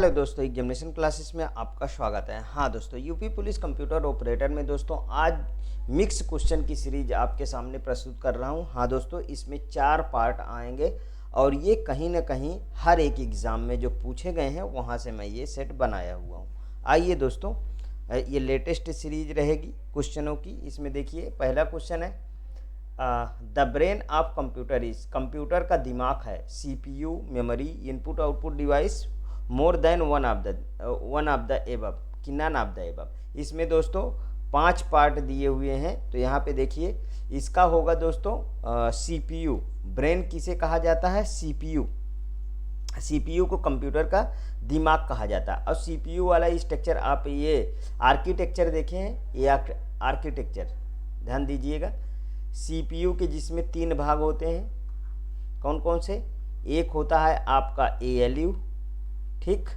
Hello दोस्तों, examination classes में आपका स्वागत है। हाँ दोस्तों, यूपी पुलिस कंप्यूटर ऑपरेटर में दोस्तों आज मिक्स क्वेश्चन की सीरीज आपके सामने प्रस्तुत कर रहा हूँ। हाँ दोस्तों, इसमें 4 पार्ट आएंगे और ये कहीं ना कहीं हर एक एग्ज़ाम में जो पूछे गए हैं वहाँ से मैं ये सेट बनाया हुआ हूँ। आइए दोस्तों, ये लेटेस्ट सीरीज रहेगी क्वेश्चनों की। इसमें देखिए, पहला क्वेश्चन है the brain of computer is, computer का दिमाग है CPU, memory, input output device, more than one of the above कि नन ऑफ द एबव। इसमें दोस्तों 5 पार्ट दिए हुए हैं। तो यहाँ पे देखिए, इसका होगा दोस्तों CPU। ब्रेन किसे कहा जाता है? CPU। CPU को कंप्यूटर का दिमाग कहा जाता है। और CPU वाला स्ट्रक्चर, आप ये आर्किटेक्चर देखे हैं, ये आर्किटेक्चर ध्यान दीजिएगा। CPU के जिसमें 3 भाग होते हैं, कौन कौन से? एक होता है आपका ALU, ठीक,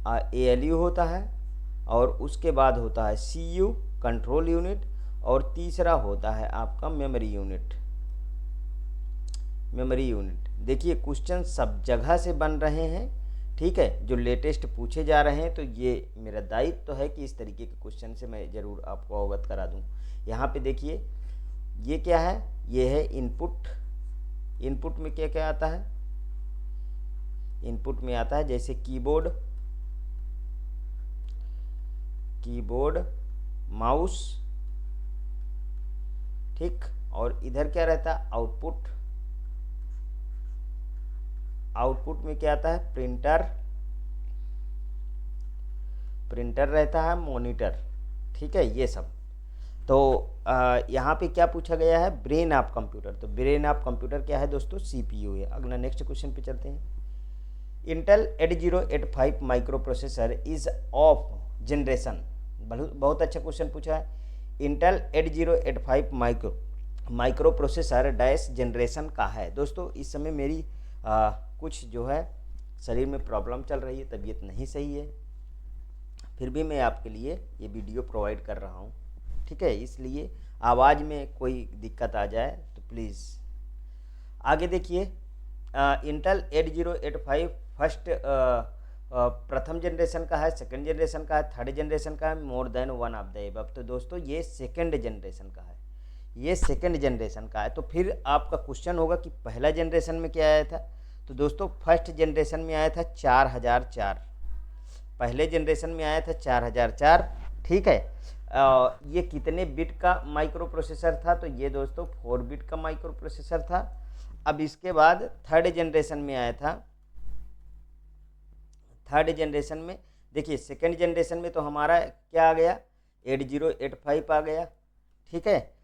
ALU होता है, और उसके बाद होता है CU कंट्रोल यूनिट, और तीसरा होता है आपका मेमोरी यूनिट। मेमोरी यूनिट देखिए, क्वेश्चन सब जगह से बन रहे हैं, ठीक है, जो लेटेस्ट पूछे जा रहे हैं। तो ये मेरा दायित्व तो है कि इस तरीके के क्वेश्चन से मैं ज़रूर आपको अवगत करा दूं। यहाँ पे देखिए, ये क्या है? ये है इनपुट। इनपुट में क्या क्या आता है? इनपुट में आता है जैसे कीबोर्ड, माउस, ठीक। और इधर क्या रहता है? आउटपुट। आउटपुट में क्या आता है? प्रिंटर रहता है, मॉनिटर, ठीक है, ये सब। तो यहाँ पे क्या पूछा गया है? Brain of computer. तो ब्रेन ऑफ कंप्यूटर क्या है दोस्तों? CPU है। अगला नेक्स्ट क्वेश्चन पे चलते हैं। Intel 8085 micro processor is of generation. बहुत अच्छा क्वेश्चन पूछा है। Intel 8085 micro processor dash generation का है। दोस्तों इस समय मेरी कुछ जो है शरीर में प्रॉब्लम चल रही है, तबीयत नहीं सही है, फिर भी मैं आपके लिए ये वीडियो प्रोवाइड कर रहा हूँ, ठीक है। इसलिए आवाज़ में कोई दिक्कत आ जाए तो प्लीज़। आगे देखिए, इंटेल 8085 फर्स्ट प्रथम जनरेशन का है, सेकंड जनरेशन का है, थर्ड जनरेशन का है, मोर than one of the above. तो दोस्तों ये सेकंड जनरेशन का है, ये सेकंड जनरेशन का है। तो फिर आपका क्वेश्चन होगा कि पहला जनरेशन में क्या आया था? तो दोस्तों फर्स्ट जनरेशन में आया था 4004। पहले जनरेशन में आया था 4004, ठीक है। ये कितने बिट का माइक्रो प्रोसेसर था? तो ये दोस्तों 4 बिट का माइक्रो प्रोसेसर था। अब इसके बाद थर्ड जनरेशन में आया था। थर्ड जनरेशन में देखिए, सेकंड जनरेशन में तो हमारा क्या आ गया? 8085 आ गया, ठीक है,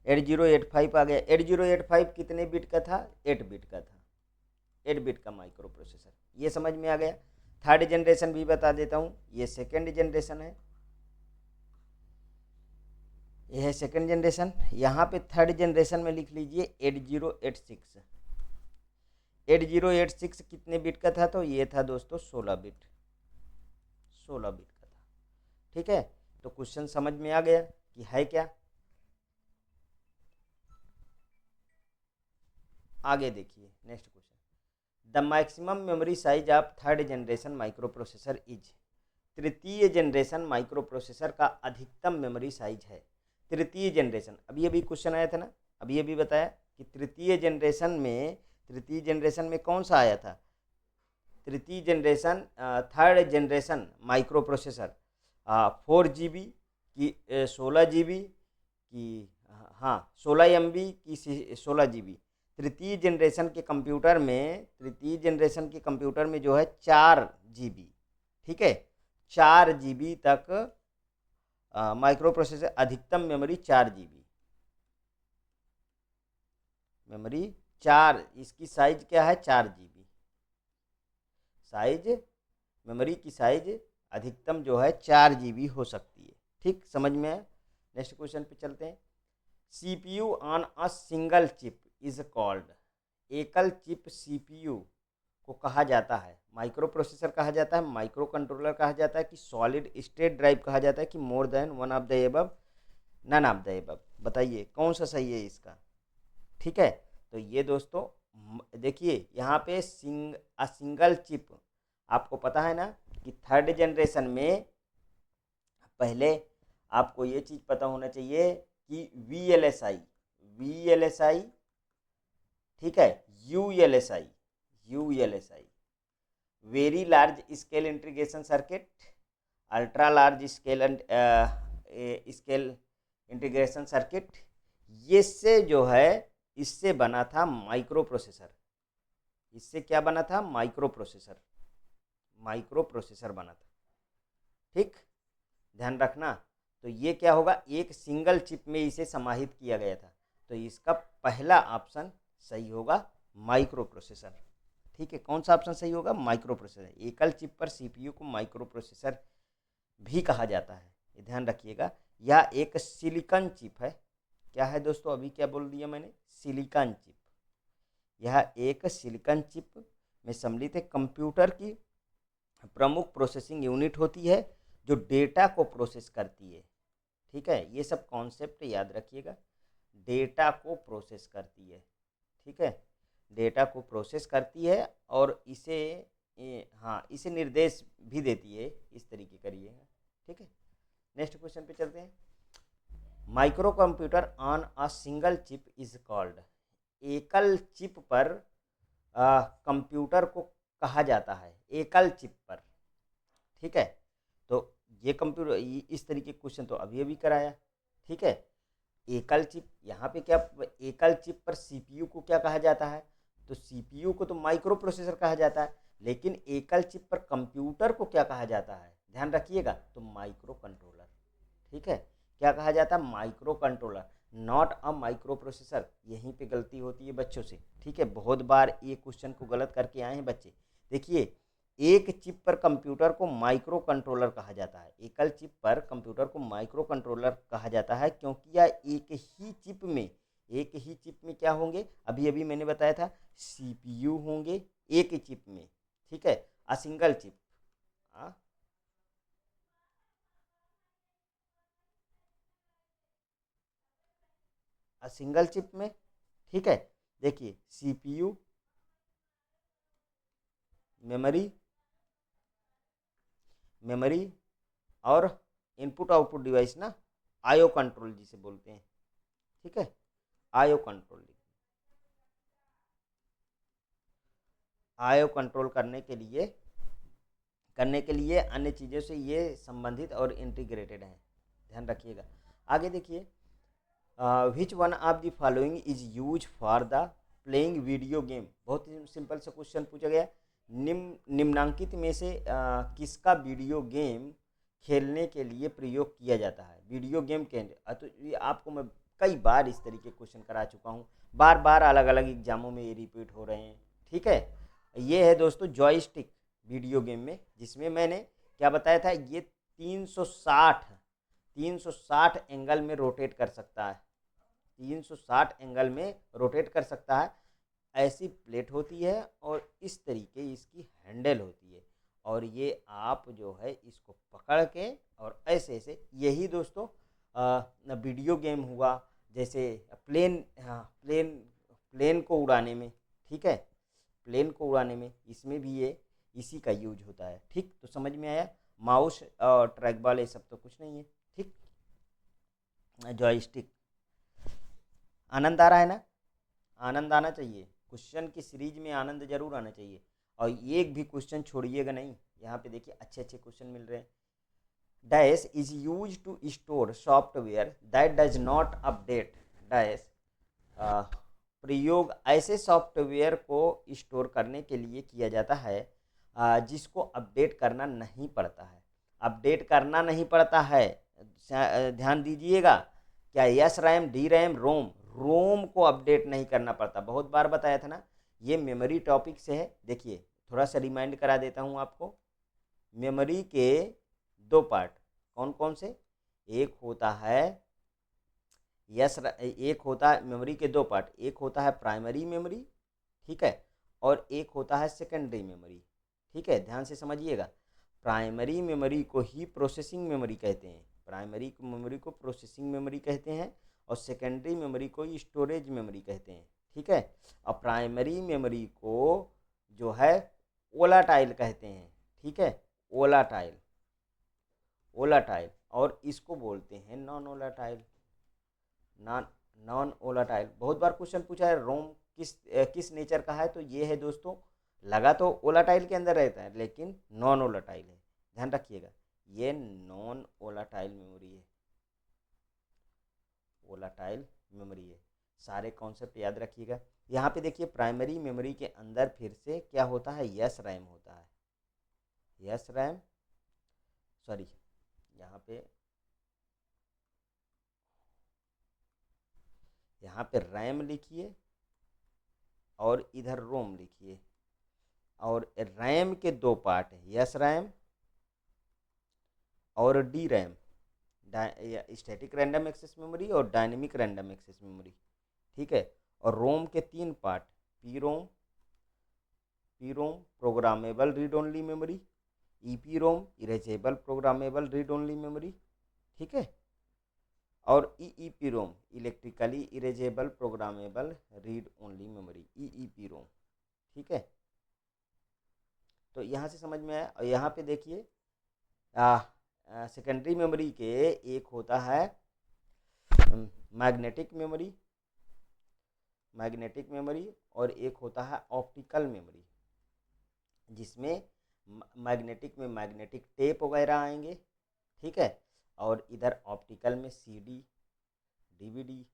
8085 आ गया। 8085 कितने बिट का था? 8 बिट का था, 8 बिट का माइक्रो प्रोसेसर। ये समझ में आ गया। थर्ड जनरेशन भी बता देता हूँ, ये सेकंड जनरेशन है, यह है सेकंड जनरेशन। यहाँ पे थर्ड जनरेशन में लिख लीजिए 8086। 8086 कितने बिट का था? तो ये था दोस्तों 16 बिट, 16 बिट का था, ठीक है। तो क्वेश्चन समझ में आ गया कि है क्या। आगे देखिए next question. The maximum memory size of third generation micro processor is. तृतीय जनरेशन माइक्रो प्रोसेसर का अधिकतम मेमोरी साइज है। तृतीय जनरेशन, अभी अभी क्वेश्चन आया था ना, अभी अभी बताया कि तृतीय जनरेशन में कौन सा आया था? तृतीय generation, third generation micro processor 4 GB की 16 GB की, हाँ 16 MB की 16 GB। तृतीय जनरेशन के कंप्यूटर में, तृतीय जनरेशन के कंप्यूटर में जो है 4 GB, ठीक है, 4 GB तक माइक्रो प्रोसेसर, अधिकतम मेमोरी 4 GB मेमोरी। 4, इसकी साइज क्या है? 4 GB साइज, मेमोरी की साइज अधिकतम जो है 4 GB हो सकती है, ठीक, समझ में आया। नेक्स्ट क्वेश्चन पे चलते हैं। CPU on a single chip is called. एकल चिप CPU को कहा जाता है, माइक्रो प्रोसेसर कहा जाता है, माइक्रो कंट्रोलर कहा जाता है, कि सॉलिड स्टेट ड्राइव कहा जाता है, कि more than one of the above, none of the above. बताइए कौन सा सही है इसका, ठीक है। तो ये दोस्तों देखिए, यहाँ पे सिंगल चिप, आपको पता है ना कि थर्ड जनरेशन में पहले आपको ये चीज़ पता होना चाहिए कि वी एल एस आई, ठीक है, U L S I very large scale integration circuit, ultra large scale scale integration circuit, ये से जो है इससे बना था माइक्रो प्रोसेसर। इससे क्या बना था? माइक्रो प्रोसेसर बना था। ठीक, ध्यान रखना। तो ये क्या होगा, एक सिंगल चिप में इसे समाहित किया गया था। तो इसका पहला ऑप्शन सही होगा माइक्रो प्रोसेसर। ठीक है, कौन सा ऑप्शन सही होगा? Micro processor. एकल चिप पर सीपीयू को माइक्रो प्रोसेसर भी कहा जाता है, ये ध्यान रखिएगा। यह एक सिलिकॉन चिप है। क्या है दोस्तों? अभी क्या बोल दिया मैंने? Silicon chip. यह एक सिलिकॉन चिप में सम्मिलित है कंप्यूटर की प्रमुख प्रोसेसिंग यूनिट होती है जो डेटा को प्रोसेस करती है। ठीक है, ये सब कॉन्सेप्ट याद रखिएगा। डेटा को प्रोसेस करती है, ठीक है, डेटा को प्रोसेस करती है और इसे हाँ, इसे निर्देश भी देती है, इस तरीके करिएगा। ठीक है, नेक्स्ट क्वेश्चन पे चलते हैं। Micro computer on a single chip is called. एकल चिप पर कंप्यूटर को कहा जाता है, एकल चिप पर। ठीक है, तो ये कंप्यूटर, इस तरीके क्वेश्चन तो अभी अभी कराया। ठीक है, एकल चिप, यहाँ पे क्या, एकल चिप पर सीपीयू को क्या कहा जाता है? तो सीपीयू को तो माइक्रो प्रोसेसर कहा जाता है, लेकिन एकल चिप पर कंप्यूटर को क्या कहा जाता है? ध्यान रखिएगा, तो माइक्रो कंट्रोलर। ठीक है, क्या कहा जाता है? Micro controller, not a micro processor. यहीं पे गलती होती है बच्चों से। ठीक है, बहुत बार ये क्वेश्चन को गलत करके आए हैं बच्चे। देखिए, एक चिप पर कंप्यूटर को माइक्रो कंट्रोलर कहा जाता है, एकल चिप पर कंप्यूटर को माइक्रो कंट्रोलर कहा जाता है, क्योंकि यह एक ही चिप में क्या होंगे? अभी अभी मैंने बताया था, सीपीयू होंगे एक ही चिप में। ठीक है, a single chip, single chip में। ठीक है, देखिए, सीपीयू, मेमोरी मेमोरी और इनपुट आउटपुट डिवाइस ना, आईओ कंट्रोल जिसे बोलते हैं। ठीक है, आईओ कंट्रोल, आईओ कंट्रोल करने के लिए अन्य चीज़ों से ये संबंधित और इंटीग्रेटेड है। ध्यान रखिएगा। आगे देखिए, which one of the following is use for the playing video game. बहुत ही सिंपल सा क्वेश्चन पूछा गया। निम्नांकित में से किसका वीडियो गेम खेलने के लिए प्रयोग किया जाता है? वीडियो गेम के, तो ये आपको मैं कई बार इस तरीके क्वेश्चन करा चुका हूँ, बार बार अलग अलग एग्जामों में ये रिपीट हो रहे हैं। ठीक है, ये है दोस्तों जॉयस्टिक वीडियो गेम में, जिसमें मैंने क्या बताया था, ये 360 एंगल में रोटेट कर सकता है, 360 एंगल में रोटेट कर सकता है। ऐसी प्लेट होती है और इस तरीके इसकी हैंडल होती है, और ये आप जो है इसको पकड़ के और ऐसे ऐसे, यही दोस्तों वीडियो गेम हुआ। जैसे प्लेन, हाँ, प्लेन को उड़ाने में, ठीक है, प्लेन को उड़ाने में इसमें भी ये इसी का यूज होता है। ठीक, तो समझ में आया। माउस और ट्रैक बॉल ये सब तो कुछ नहीं है। ठीक, जॉयस्टिक। आनंद आ रहा है ना? आनंद आना चाहिए, क्वेश्चन की सीरीज में आनंद जरूर आना चाहिए, और एक भी क्वेश्चन छोड़िएगा नहीं। यहाँ पे देखिए अच्छे अच्छे क्वेश्चन मिल रहे हैं। Dash is use to store software that does not update. Dash प्रयोग ऐसे सॉफ्टवेयर को स्टोर करने के लिए किया जाता है जिसको अपडेट करना नहीं पड़ता है। अपडेट करना नहीं पड़ता है, ध्यान दीजिएगा। क्या यस रैम, डी रैम, रोम, रोम को अपडेट नहीं करना पड़ता। बहुत बार बताया था ना, ये मेमोरी टॉपिक से है। देखिए, थोड़ा सा रिमाइंड करा देता हूँ आपको। मेमोरी के दो पार्ट कौन कौन से? एक होता है एक होता है मेमोरी के दो पार्ट, एक होता है प्राइमरी मेमोरी, ठीक है, और एक होता है सेकेंडरी मेमोरी। ठीक है, ध्यान से समझिएगा। प्राइमरी मेमोरी को ही प्रोसेसिंग मेमोरी कहते हैं, प्राइमरी मेमोरी को प्रोसेसिंग मेमोरी कहते हैं, और सेकेंडरी मेमोरी को स्टोरेज मेमोरी कहते हैं। ठीक है, और प्राइमरी मेमोरी को जो है वोलाटाइल कहते हैं। ठीक है, ओलाटाइल, ओलाटाइल, और इसको बोलते हैं नॉन ओलाटाइल, नॉन ओलाटाइल। बहुत बार क्वेश्चन पूछा है रोम किस नेचर का है, तो ये है दोस्तों, लगा तो ओलाटाइल के अंदर रहता है लेकिन नॉन ओलाटाइल है, ध्यान रखिएगा, ये नॉन ओलाटाइल मेमोरी है, ओलाटाइल मेमोरी है। सारे कॉन्सेप्ट याद रखिएगा। यहाँ पे देखिए प्राइमरी मेमोरी के अंदर फिर से क्या होता है, यस रैम होता है, यस रैम, सॉरी यहाँ पे रैम लिखिए और इधर रोम लिखिए, और रैम के दो पार्ट हैं, यस रैम और D RAM, static random access memory और डायनेमिक रैंडम एक्सेस मेमोरी, ठीक है। और रोम के तीन part, P ROM, programmable read only memory, EP ROM, erasable programmable read only memory, ठीक है, और EEP ROM, electrically erasable programmable read only memory, EEP ROM, ठीक है। तो यहाँ से समझ में आया। और यहाँ पे देखिए सेकेंडरी मेमोरी के एक होता है मैग्नेटिक मेमोरी, और एक होता है ऑप्टिकल मेमोरी, जिसमें मैग्नेटिक में मैग्नेटिक टेप वगैरह आएंगे, ठीक है, और इधर ऑप्टिकल में सीडी, डीवीडी,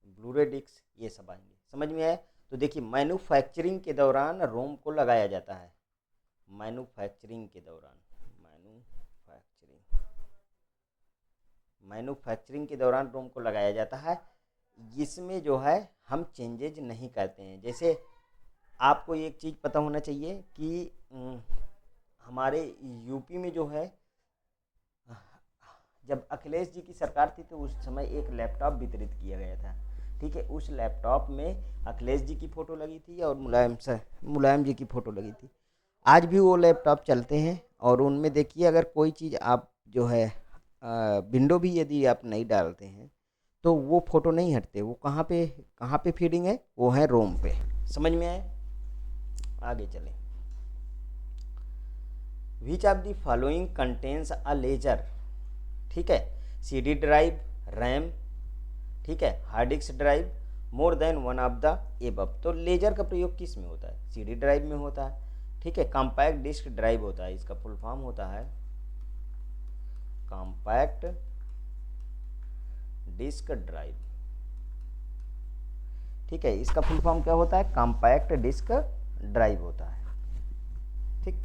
ब्लूरे डिस्क, ये सब आएंगे, समझ में आया। तो देखिए मैन्युफैक्चरिंग के दौरान रोम को लगाया जाता है, मैन्युफैक्चरिंग के दौरान, मैन्युफैक्चरिंग के दौरान रोम को लगाया जाता है। इसमें जो है हम चेंजेज नहीं करते हैं। जैसे आपको एक चीज़ पता होना चाहिए कि हमारे यूपी में जो है, जब अखिलेश जी की सरकार थी तो उस समय एक लैपटॉप वितरित किया गया था, ठीक है। उस लैपटॉप में अखिलेश जी की फ़ोटो लगी थी और मुलायम जी की फ़ोटो लगी थी। आज भी वो लैपटॉप चलते हैं, और उनमें देखिए अगर कोई चीज़ आप जो है विंडो भी यदि आप नहीं डालते हैं तो वो फ़ोटो नहीं हटते, वो कहाँ पे फीडिंग है, वो है रोम पे, समझ में आए। आगे चलें। Which of the following contains a laser, ठीक है, सीडी ड्राइव, रैम, ठीक है, hard disk drive, more than one of the above. तो लेजर का प्रयोग किस में होता है, सीडी ड्राइव में होता है, ठीक है। कॉम्पैक्ट डिस्क ड्राइव होता है, इसका फुल फॉर्म होता है कॉम्पैक्ट डिस्क ड्राइव, ठीक है, इसका फुल फॉर्म क्या होता है, कॉम्पैक्ट डिस्क ड्राइव होता है, ठीक।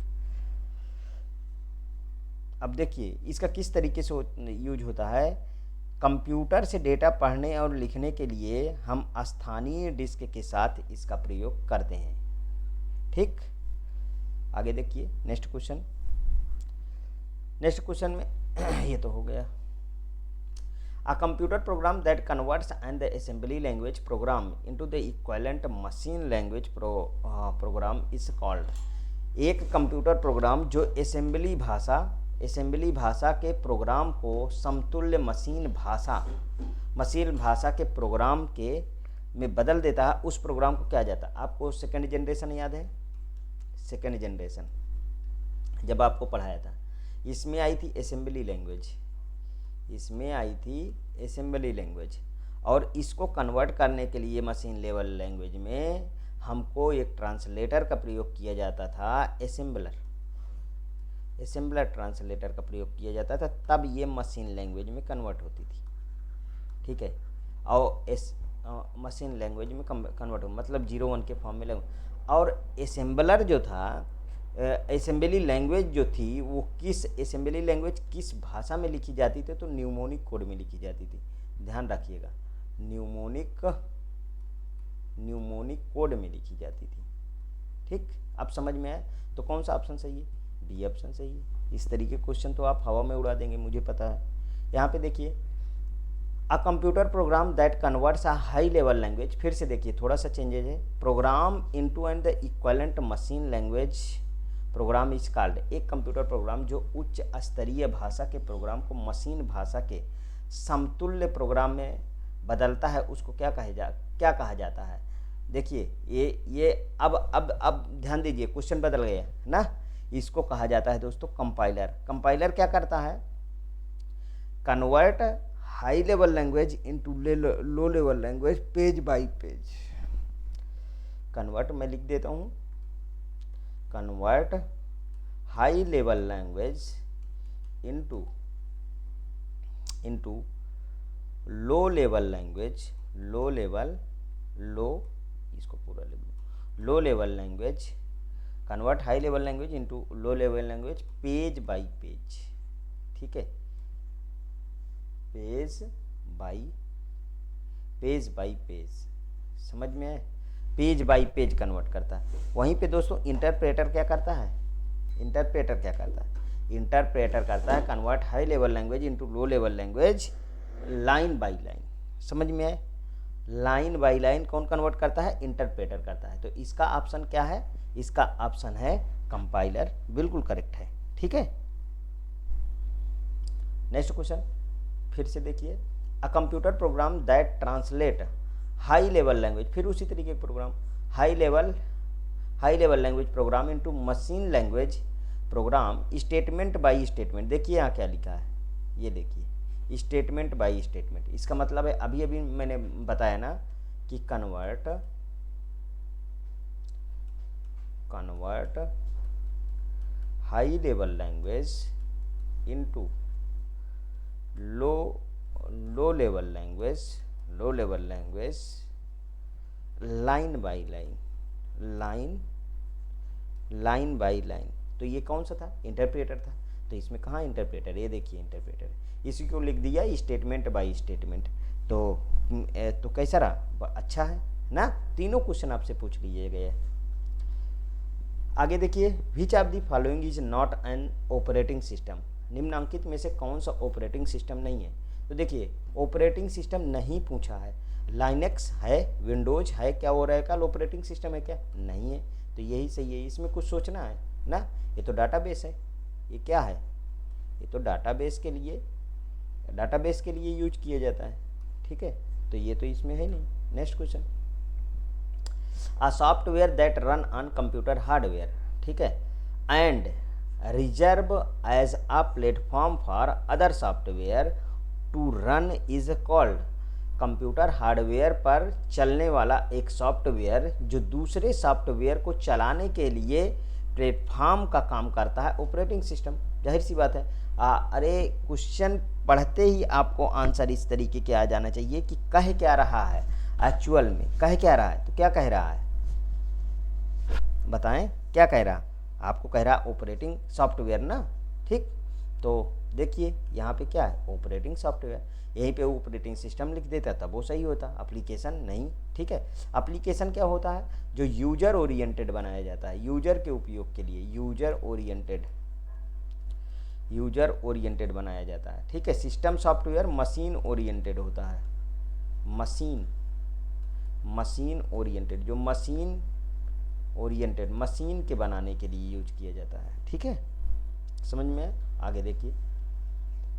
अब देखिए इसका किस तरीके से यूज होता है। कंप्यूटर से डेटा पढ़ने और लिखने के लिए हम स्थानीय डिस्क के साथ इसका प्रयोग करते हैं, ठीक। आगे देखिए नेक्स्ट क्वेश्चन में ये तो हो गया। A computer program that converts an assembly language program into the equivalent machine language program is called। एक कंप्यूटर प्रोग्राम जो असेंबली भाषा के प्रोग्राम को समतुल्य मशीन भाषा के प्रोग्राम के में बदल देता है, उस प्रोग्राम को क्या जाता है। आपको सेकेंड जनरेशन याद है, सेकेंड जनरेशन जब आपको पढ़ाया था, इसमें आई थी असेंबली लैंग्वेज, और इसको कन्वर्ट करने के लिए मशीन लेवल लैंग्वेज में हमको एक ट्रांसलेटर का प्रयोग किया जाता था, असेंबलर ट्रांसलेटर का प्रयोग किया जाता था, तब ये मशीन लैंग्वेज में कन्वर्ट होती थी, ठीक है। और मशीन लैंग्वेज में कन्वर्ट हो मतलब 0-1 के फॉर्म में और असेंबलर जो था, असेंबली लैंग्वेज जो थी वो असेंबली लैंग्वेज किस भाषा में लिखी जाती थी, तो न्यूमोनिक कोड में लिखी जाती थी, ध्यान रखिएगा, न्यूमोनिक कोड में लिखी जाती थी, ठीक। अब समझ में आया। तो कौन सा ऑप्शन सही है, बी ऑप्शन सही है। इस तरीके क्वेश्चन तो आप हवा में उड़ा देंगे, मुझे पता है। यहाँ पे देखिए a computer program that converts a high level language, फिर से देखिए थोड़ा सा चेंजेज है, programme into and the equivalent machine language programme is called. एक कंप्यूटर प्रोग्राम जो उच्च स्तरीय भाषा के प्रोग्राम को मशीन भाषा के समतुल्य प्रोग्राम में बदलता है, उसको क्या कहा जाता है। देखिए ये अब ध्यान दीजिए, क्वेश्चन बदल गया ना। इसको कहा जाता है दोस्तों कंपाइलर। कंपाइलर क्या करता है, convert high level language into low level language page bye page. Convert मैं लिख देता हूँ, convert high level language into low level language, इसको पूरा लिख दो, low level language, convert high level language into low level language page bye page. ठीक है, पेज बाय पेज, समझ में आए, पेज बाय पेज कन्वर्ट करता है। वहीं पे दोस्तों इंटरप्रेटर क्या करता है, इंटरप्रेटर करता है convert high level language into low level language line by line. समझ में आए, लाइन बाय लाइन कौन कन्वर्ट करता है, इंटरप्रेटर करता है। तो इसका ऑप्शन क्या है, इसका ऑप्शन है कंपाइलर, बिल्कुल करेक्ट है। ठीक है, नेक्स्ट क्वेश्चन फिर से देखिए, a computer program that translate high level language, फिर उसी तरीके का program, high level language program into machine language program statement by statement. देखिए यहाँ क्या लिखा है, ये देखिए स्टेटमेंट बाय स्टेटमेंट। इसका मतलब है अभी मैंने बताया ना कि convert high level language into low level language line by line. तो ये कौन सा था, इंटरप्रेटर था। तो इसमें कहाँ इंटरप्रेटर, ये देखिए इंटरप्रेटर, इसी को लिख दिया स्टेटमेंट बाय स्टेटमेंट। तो कैसा रहा, अच्छा है ना। तीनों क्वेश्चन आपसे पूछ लिए गए। आगे देखिए, विच of the following is not an operating system, निम्नांकित में से कौन सा ऑपरेटिंग सिस्टम नहीं है। तो देखिए ऑपरेटिंग सिस्टम नहीं पूछा है, लाइनेक्स है, विंडोज है, क्या हो रहा है कल ऑपरेटिंग सिस्टम है क्या, नहीं है। तो यही सही है, इसमें कुछ सोचना है ना। ये तो डाटाबेस है, ये क्या है, ये तो डाटाबेस के लिए यूज किया जाता है। ठीक है, तो ये तो इसमें है नहीं। Next question, a software that run on computer hardware, ठीक है, and reserve as a platform for other software to run is called. Computer hardware पर चलने वाला एक सॉफ्टवेयर जो दूसरे सॉफ्टवेयर को चलाने के लिए प्लेटफॉर्म का काम करता है, ऑपरेटिंग सिस्टम। जाहिर सी बात है। अरे क्वेश्चन पढ़ते ही आपको आंसर इस तरीके के आ जाना चाहिए कि कह क्या रहा है, एक्चुअल में कह क्या रहा है। तो क्या कह रहा है बताएं, क्या कह रहा, आपको कह रहा ऑपरेटिंग सॉफ्टवेयर ना। ठीक, तो देखिए यहाँ पे क्या है, ऑपरेटिंग सॉफ्टवेयर, यहीं पे ऑपरेटिंग सिस्टम लिख देता तब वो सही होता, एप्लीकेशन नहीं। ठीक है, एप्लीकेशन क्या होता है, जो यूजर ओरिएंटेड बनाया जाता है, यूजर के उपयोग के लिए, यूजर ओरिएंटेड बनाया जाता है। ठीक है, सिस्टम सॉफ्टवेयर मशीन ओरिएंटेड होता है, मशीन ओरिएंटेड, जो मशीन ओरिएंटेड, मशीन के बनाने के लिए यूज किया जाता है। ठीक है, समझ में। आगे देखिए,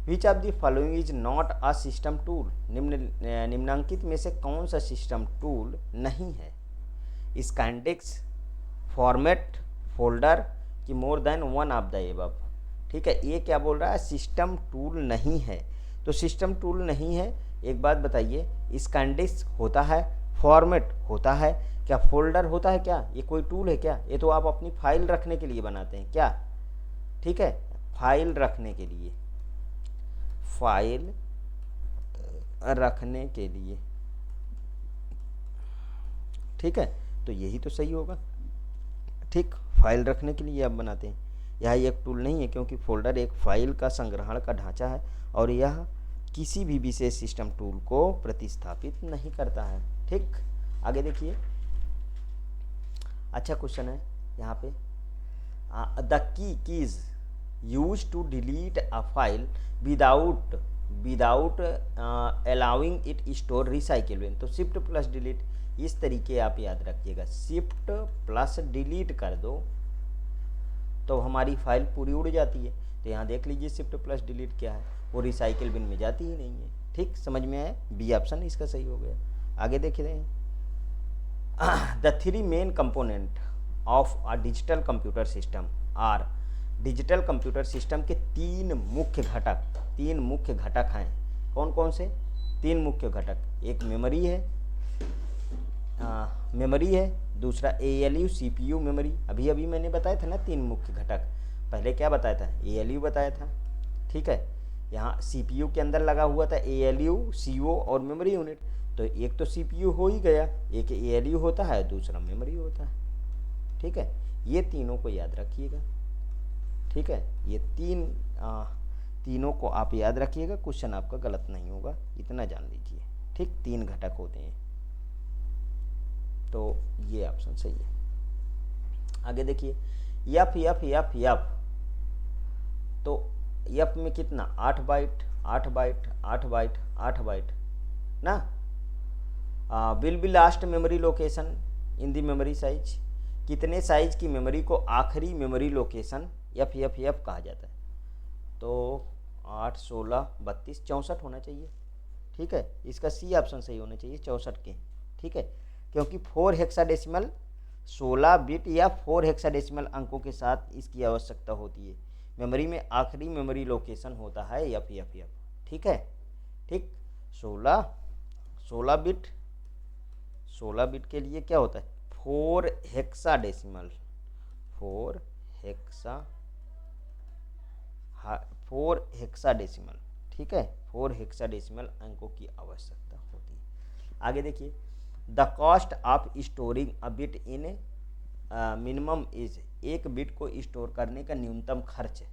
विच of the following is not a system tool, निम्नांकित में से कौन सा सिस्टम टूल नहीं है। स्कैंडिक्स, फॉर्मेट, फोल्डर की मोर than one of the above. ठीक है, ये क्या बोल रहा है, सिस्टम टूल नहीं है। तो सिस्टम टूल नहीं है, एक बात बताइए, स्कैंडिक्स होता है, फॉर्मेट होता है क्या, फोल्डर होता है क्या, ये कोई टूल है क्या। ये तो आप अपनी फाइल रखने के लिए बनाते हैं क्या। ठीक है, फाइल रखने के लिए, ठीक है, तो यही तो सही होगा। ठीक, फाइल रखने के लिए आप बनाते हैं, यह एक टूल नहीं है, क्योंकि फोल्डर एक फाइल का संग्रहण का ढांचा है और यह किसी भी विशेष सिस्टम टूल को प्रतिस्थापित नहीं करता है। ठीक, आगे देखिए, अच्छा क्वेश्चन है यहाँ पे, the keys use to delete a file without allowing it store recycle. तो शिफ्ट प्लस डिलीट, इस तरीके आप याद रखिएगा, शिफ्ट प्लस डिलीट कर दो तो हमारी फाइल पूरी उड़ जाती है। तो यहाँ देख लीजिए शिफ्ट प्लस डिलीट क्या है, वो रिसाइकिल बिन में जाती ही नहीं है। ठीक, समझ में आया, बी ऑप्शन इसका सही हो गया। आगे देख रहे हैं, the three main component of a digital computer system are digital computer system के तीन मुख्य घटक हैं। कौन कौन से? तीन मुख्य घटक। एक मेमोरी है, दूसरा ALU CPU मेमोरी। अभी अभी मैंने बताया था ना तीन मुख्य घटक। पहले क्या बताया था? ALU बताया था, ठीक है। यहाँ CPU के अंदर लगा हुआ था ALU, CO और मेमोरी यूनिट। तो एक तो CPU हो ही गया, एक ALU होता है, दूसरा मेमोरी होता है, ठीक है। ये तीनों को याद रखिएगा, ठीक है। ये तीनों को आप याद रखिएगा, क्वेश्चन आपका गलत नहीं होगा, इतना जान लीजिए, ठीक। तीन घटक होते हैं, तो ये ऑप्शन सही है। आगे देखिए, यफ यफ यफ यफ, तो यफ में कितना? 8 बाइट 8 बाइट 8 बाइट 8 बाइट ना। Will be last memory location in the memory size. कितने साइज की मेमोरी को आखिरी memory location F F F कहा जाता है? तो 8, 16, 32, 64 होना चाहिए, ठीक है। इसका सी ऑप्शन सही होना चाहिए, 64 के, ठीक है। क्योंकि 4 हेक्साडेसिमल 16 बिट या 4 हेक्साडेसिमल अंकों के साथ इसकी आवश्यकता होती है। मेमोरी में आखिरी मेमोरी लोकेशन होता है यफ यफ यफ, ठीक है, ठीक। 16 बिट के लिए क्या होता है? 4 हेक्साडेसिमल 4 हेक्साडेसिमल, ठीक है। 4 हेक्साडेसिमल अंकों की आवश्यकता होती है। आगे देखिए, the cost of storing a bit in minimum is. एक बिट को स्टोर करने का न्यूनतम खर्च।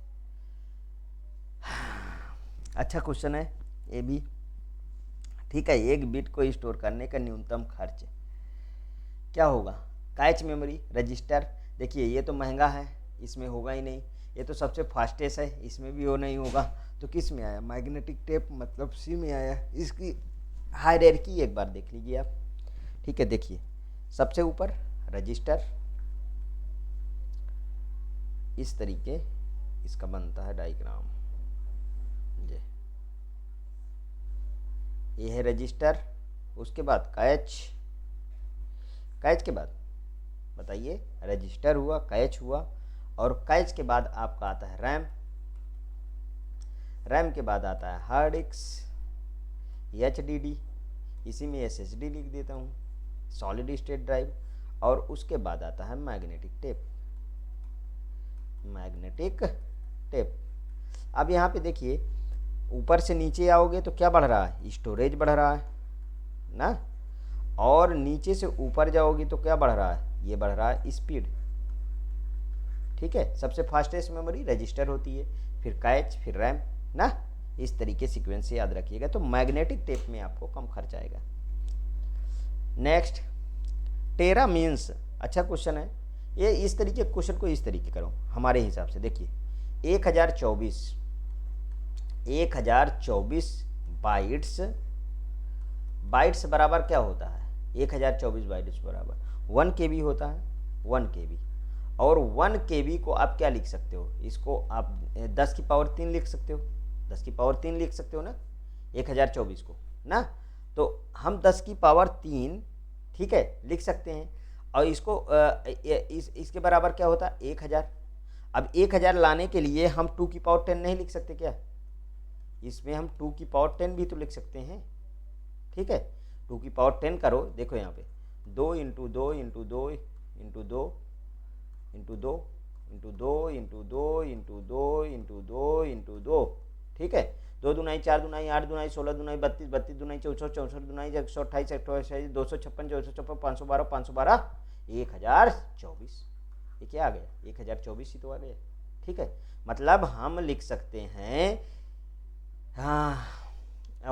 अच्छा क्वेश्चन है ये भी, ठीक है। एक बिट को स्टोर करने का न्यूनतम खर्च क्या होगा? Cache memory, register. देखिए ये तो महंगा है, इसमें होगा ही नहीं। ये तो सबसे फास्टेस्ट है, इसमें भी हो नहीं होगा। तो किस में आया? मैग्नेटिक टेप, मतलब सी में आया। इसकी हायरार्की एक बार देख लीजिए आप, ठीक है। देखिए सबसे ऊपर रजिस्टर, इस तरीके इसका बनता है डायग्राम। ये है रजिस्टर, उसके बाद कैच के बाद बताइए, रजिस्टर हुआ, कैच हुआ, और कैच के बाद आपका आता है रैम के बाद आता है हार्ड डिस्क, HDD, इसी में SSD लिख देता हूँ, सॉलिड स्टेट ड्राइव, और उसके बाद आता है मैग्नेटिक टेप। अब यहाँ पे देखिए, ऊपर से नीचे आओगे तो क्या बढ़ रहा है? स्टोरेज बढ़ रहा है ना। और नीचे से ऊपर जाओगी तो क्या बढ़ रहा है? ये बढ़ रहा है स्पीड, ठीक है। सबसे फास्टेस्ट मेमोरी रजिस्टर होती है, फिर कैच, फिर रैम ना। इस तरीके सीक्वेंस से याद रखिएगा, तो मैग्नेटिक टेप में आपको कम खर्च आएगा। नेक्स्ट, टेरा मीन्स। अच्छा क्वेश्चन है ये। इस तरीके क्वेश्चन को इस तरीके करो हमारे हिसाब से। देखिए 1024 बाइट्स बराबर क्या होता है? 1024 बाइट्स बराबर 1 KB होता है, 1 KB। और 1 KB को आप क्या लिख सकते हो? इसको आप 10 की पावर 3 लिख सकते हो, 10 की पावर 3 लिख सकते हो ना 1024 को ना। तो हम 10 की पावर 3, ठीक है, लिख सकते हैं। और इसको इसके बराबर क्या होता है? 1000। अब 1000 लाने के लिए हम 2 की पावर 10 नहीं लिख सकते क्या? इसमें हम 2 की पावर 10 भी तो लिख सकते हैं, ठीक है। 2 की पावर 10 करो, देखो यहाँ पे 2 into 2 into 2 into 2 into 2 into 2 into 2 into 2 into 2 into 2, ठीक है। 2 दूनाई 4 दूनाई 8 दूनाई 16 दूनाई 32 32 दूनाई 64 64 दूनाई 128 128 256 256 512 512 1024। ये क्या आ गया? 1024 ही तो आ गया, ठीक है। मतलब हम लिख सकते हैं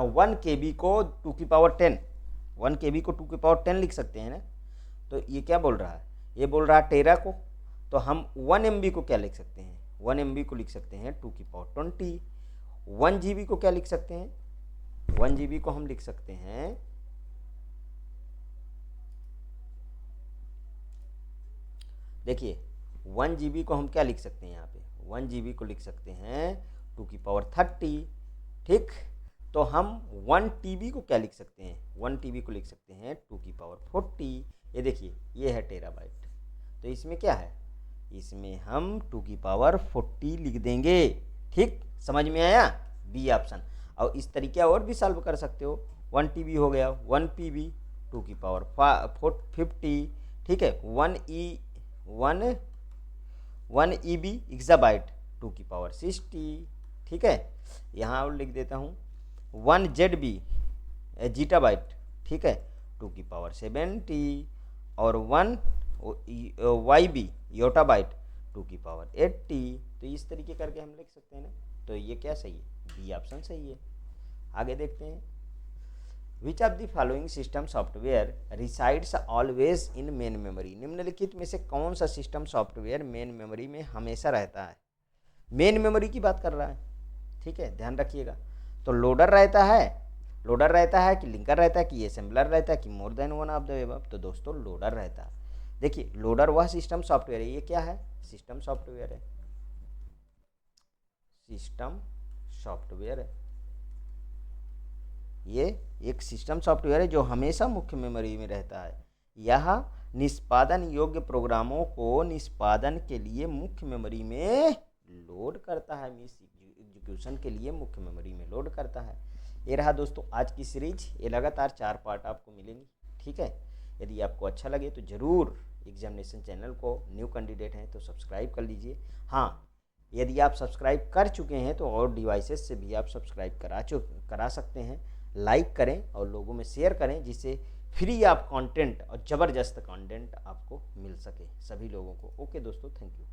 1 KB को 2 की पावर 10, 1 KB को 2 की पावर 10 लिख सकते हैं ना। तो ये क्या बोल रहा है? ये बोल रहा है टेरा को। तो हम 1 MB को क्या लिख सकते हैं? 1 MB को लिख सकते हैं 2 की पावर 20। 1 GB को क्या लिख सकते हैं? 1 GB को हम लिख सकते हैं, देखिए 1 GB को हम क्या लिख सकते हैं? यहाँ पे 1 GB को लिख सकते हैं 2 की पावर 30, ठीक। तो हम 1 TB को क्या लिख सकते हैं? 1 TB को लिख सकते हैं 2 की पावर 40। ये देखिए ये है टेराबाइट। तो इसमें क्या है? इसमें हम 2 की पावर 40 लिख देंगे। ठीक, समझ में आया? B option. और इस तरीके और भी सॉल्व कर सकते हो। 1 TB हो गया, 1 PB 2 की पावर 50, ठीक है। 1 EB एक्साबाइट 2 की पावर 60, ठीक है। यहाँ और लिख देता हूँ 1 ZB जीटाबाइट, ठीक है, 2 की पावर 70, और 1 YB योटाबाइट 2 की पावर 80। तो इस तरीके करके हम लिख सकते हैं ना। तो ये क्या सही है? बी ऑप्शन सही है। आगे देखते हैं, विच of the following system software resides always in main memory. निम्नलिखित में से कौन सा सिस्टम सॉफ्टवेयर मेन मेमोरी में हमेशा रहता है? मेन मेमोरी की बात कर रहा है, ठीक है, ध्यान रखिएगा। तो लोडर रहता है कि लिंकर रहता है कि असेंबलर रहता है कि more than one of the above? तो दोस्तों लोडर रहता है। देखिए, लोडर वह सिस्टम सॉफ्टवेयर है, ये क्या है? सिस्टम सॉफ्टवेयर है, सिस्टम सॉफ्टवेयर है। ये एक सिस्टम सॉफ्टवेयर है जो हमेशा मुख्य मेमोरी में रहता है। यह निष्पादन योग्य प्रोग्रामों को निष्पादन के लिए मुख्य मेमोरी में लोड करता है, मीन्स एग्जीक्यूशन के लिए मुख्य मेमोरी में लोड करता है। ये रहा दोस्तों आज की सीरीज। ये लगातार 4 पार्ट आपको मिलेंगी, ठीक है। यदि आपको अच्छा लगे तो ज़रूर एग्जामिनेशन चैनल को, न्यू कैंडिडेट हैं तो सब्सक्राइब कर लीजिए। हाँ, यदि आप सब्सक्राइब कर चुके हैं तो और डिवाइसेस से भी आप सब्सक्राइब करा सकते हैं। लाइक करें और लोगों में शेयर करें, जिससे फ्री ऑफ कंटेंट और ज़बरदस्त कंटेंट आपको मिल सके सभी लोगों को। ओके दोस्तों, थैंक यू।